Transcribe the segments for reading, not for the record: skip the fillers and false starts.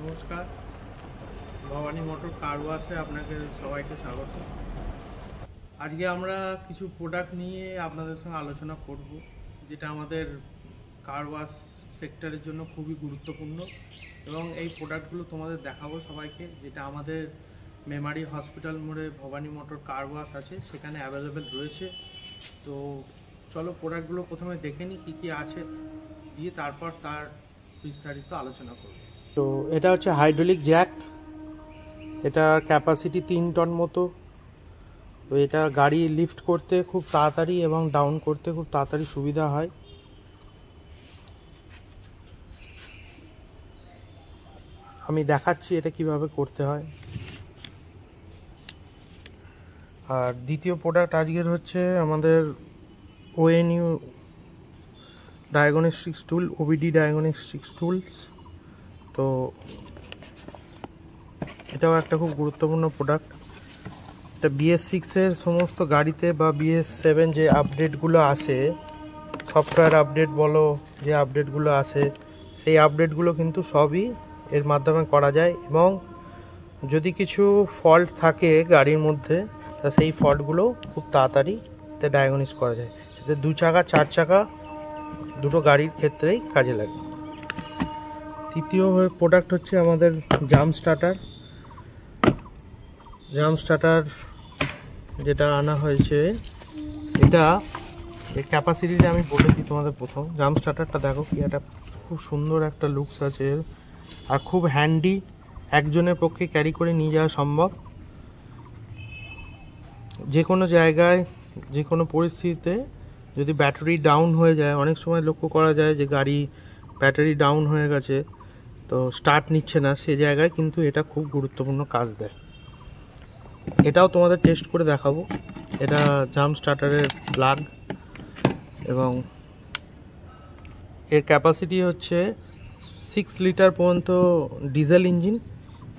নমস্কার, Bhabani motor car ওয়াশে আপনাকে সবাইকে স্বাগত। আজকে আমরা কিছু প্রোডাক্ট নিয়ে আপনাদের সঙ্গে আলোচনা করব, যেটা আমাদের কার ওয়াশ সেক্টরের জন্য খুবই গুরুত্বপূর্ণ, এবং এই প্রোডাক্টগুলো তোমাদের দেখাবো সবাইকে, যেটা আমাদের মেমারি হসপিটাল মোড়ে ভবানী মোটর কার ওয়াশ আছে, সেখানে অ্যাভেলেবেল রয়েছে। তো চলো প্রোডাক্টগুলো প্রথমে দেখে নিই কী কী আছে, দিয়ে তারপর তার বিস্তারিত আলোচনা করব। তো এটা হচ্ছে হাইড্রোলিক জ্যাক, এটার ক্যাপাসিটি 3 টন মতো। তো এটা গাড়ি লিফট করতে খুব তাড়াতাড়ি এবং ডাউন করতে খুব তাড়াতাড়ি সুবিধা হয়। আমি দেখাচ্ছি এটা কিভাবে করতে হয়। আর দ্বিতীয় প্রোডাক্ট আজকের হচ্ছে আমাদের ONU ডায়াগনস্টিক্স টুল, OBD ডায়াগনস্টিক্স টুলস। তো এটাও একটা খুব গুরুত্বপূর্ণ প্রোডাক্ট। এটা BS6-এর সমস্ত গাড়িতে বা BS7 যে আপডেটগুলো আসে, সফটওয়্যার আপডেট বলো, যে আপডেটগুলো আসে, সেই আপডেটগুলো কিন্তু সবই এর মাধ্যমে করা যায়। এবং যদি কিছু ফল্ট থাকে গাড়ির মধ্যে, তা সেই ফল্টগুলো খুব তাড়াতাড়ি এতে ডায়াগনোস করা যায়। এতে 2 চাকা 4 চাকা দুটো গাড়ির ক্ষেত্রেই কাজে লাগে। তৃতীয় প্রোডাক্ট হচ্ছে আমাদের জাম স্টার্টার। জাম স্টার্টার যেটা আনা হয়েছে, এটা এই ক্যাপাসিটিটা আমি বলে দিই তোমাদের। প্রথম জাম স্টার্টারটা দেখো কি একটা খুব সুন্দর একটা লুকস আছে, আর খুব হ্যান্ডি, একজনের পক্ষে ক্যারি করে নিয়ে যাওয়া সম্ভব। যে কোনো জায়গায় যে কোনো পরিস্থিতিতে যদি ব্যাটারি ডাউন হয়ে যায়, অনেক সময় লক্ষ্য করা যায় যে গাড়ি ব্যাটারি ডাউন হয়ে গেছে, তো স্টার্ট নিচ্ছে না, সে জায়গায় কিন্তু এটা খুব গুরুত্বপূর্ণ কাজ দেয়। এটাও তোমাদের টেস্ট করে দেখাবো। এটা জাম স্টার্টারের প্লাগ, এবং এর ক্যাপাসিটি হচ্ছে 6 লিটার পর্যন্ত ডিজেল ইঞ্জিন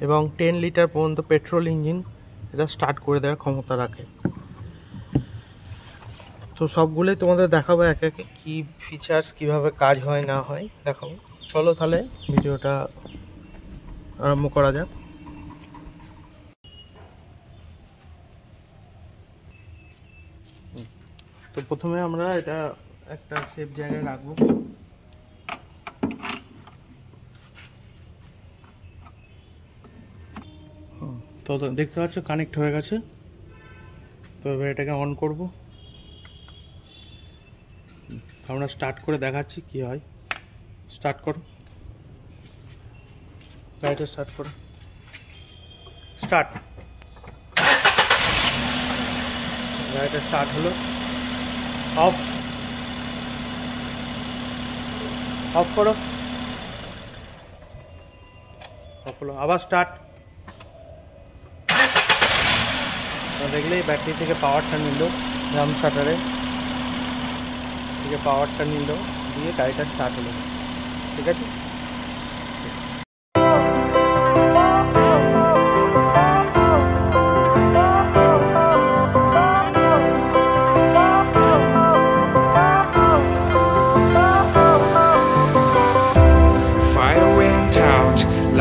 এবং 10 লিটার পর্যন্ত পেট্রোল ইঞ্জিন এটা স্টার্ট করে দেওয়ার ক্ষমতা রাখে। তো সবগুলোই তোমাদের দেখাবো একে একে, কী ফিচার্স, কীভাবে কাজ হয় না হয় দেখাবো। চলো তাহলে ভিডিওটা আরম্ভ করা যাক। তো প্রথমে আমরা এটা একটা সেফ জায়গায় রাখবো। তো দেখতে পাচ্ছ কানেক্ট হয়ে গেছে। তো এবার এটাকে অন করব। আমরা স্টার্ট করে দেখাচ্ছি কি হয়। স্টার্ট করো, গাড়িটা স্টার্ট করো। স্টার্ট, গাড়িটা স্টার্ট হলো। অফ, অফ করো। অফ হলো, আবার স্টার্ট। দেখলেই ব্যাটারি থেকে পাওয়ারটা নিল, জাম স্টার্টারে থেকে পাওয়ারটা নিল, দিয়ে গাড়িটা স্টার্ট হলো। ঠিক আছে।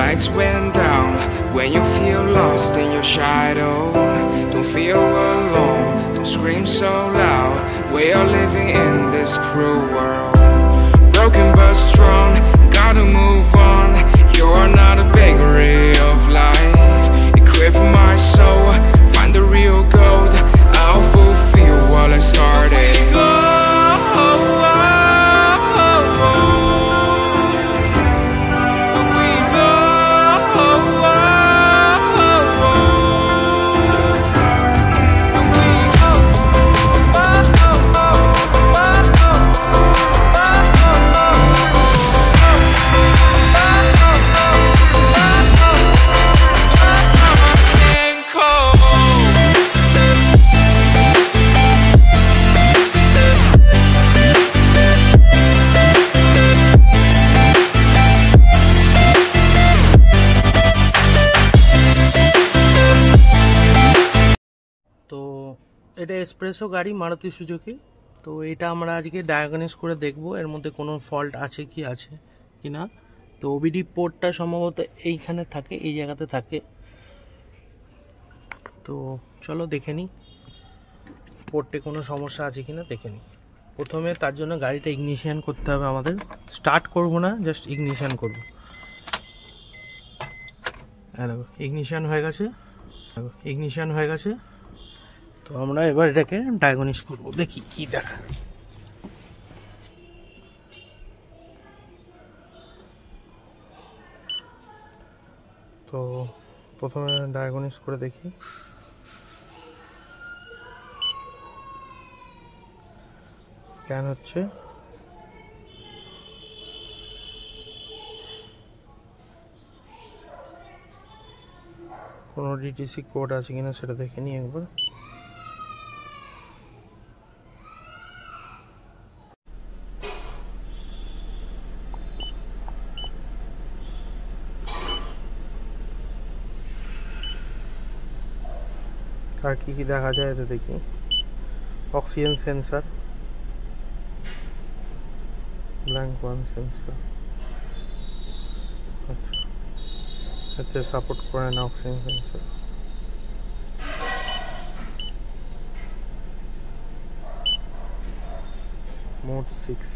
Lights went down when you feel lost in your shadow. Don't feel alone, don't scream so loud. We are living in this cruel world. Broken but strong, gotta move on. You're not a bakery of life. Equip my soul, find the real gold. I'll fulfill what I started. এটা espresso গাড়ি, Maruti Suzuki. তো এটা আমরা আজকে diagnose করে দেখব এর মধ্যে কোনো ফল্ট আছে কি না। তো ওবিডি পোর্টটা সম্ভবত এইখানে থাকে, এই জায়গাতে থাকে। তো চলো দেখে নিই পোর্টে কোনো সমস্যা আছে কিনা দেখে নিই। প্রথমে তার জন্য গাড়িটা ইগনিশন করতে হবে আমাদের। স্টার্ট করব না, জাস্ট ইগনিশন করব। দেখো ইগনিশন হয়ে গেছে, ইগনিশন হয়ে গেছে। তো আমরা এবার এটাকে ডায়াগনিস করব, দেখি কি দেখা। তো প্রথমে ডায়াগনিস করে দেখি। স্ক্যান হচ্ছে, কোনো ডিটিসি কোড আছে কিনা সেটা দেখে নিই একবার। আর কি কি দেখা যায় এটা দেখি। Oxygen sensor, blank one sensor, আচ্ছা এতে সাপোর্ট করে না oxygen sensor. Mode 6,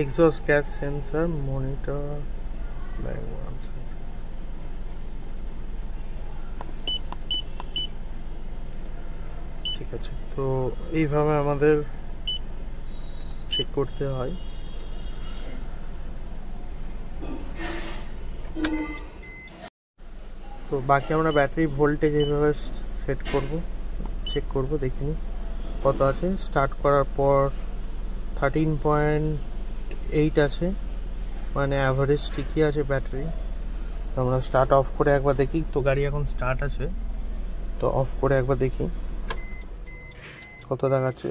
exhaust gas sensor, monitor, blank one sensor। ঠিক আছে, তো এইভাবে আমাদের চেক করতে হয়। তো বাকি আমরা ব্যাটারি ভোল্টেজ এইভাবে সেট করব, চেক করব, দেখিনি কত আছে। স্টার্ট করার পর 13.8 আছে, মানে অ্যাভারেজ ঠিকই আছে ব্যাটারি। তো আমরা স্টার্ট অফ করে একবার দেখি। তো গাড়ি এখন স্টার্ট আছে, তো অফ করে একবার দেখি কত দেখাচ্ছে।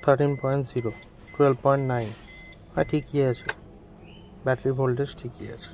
13.0, 12.9, হ্যাঁ ঠিকই আছে, ব্যাটারি ভোল্টেজ ঠিকই আছে।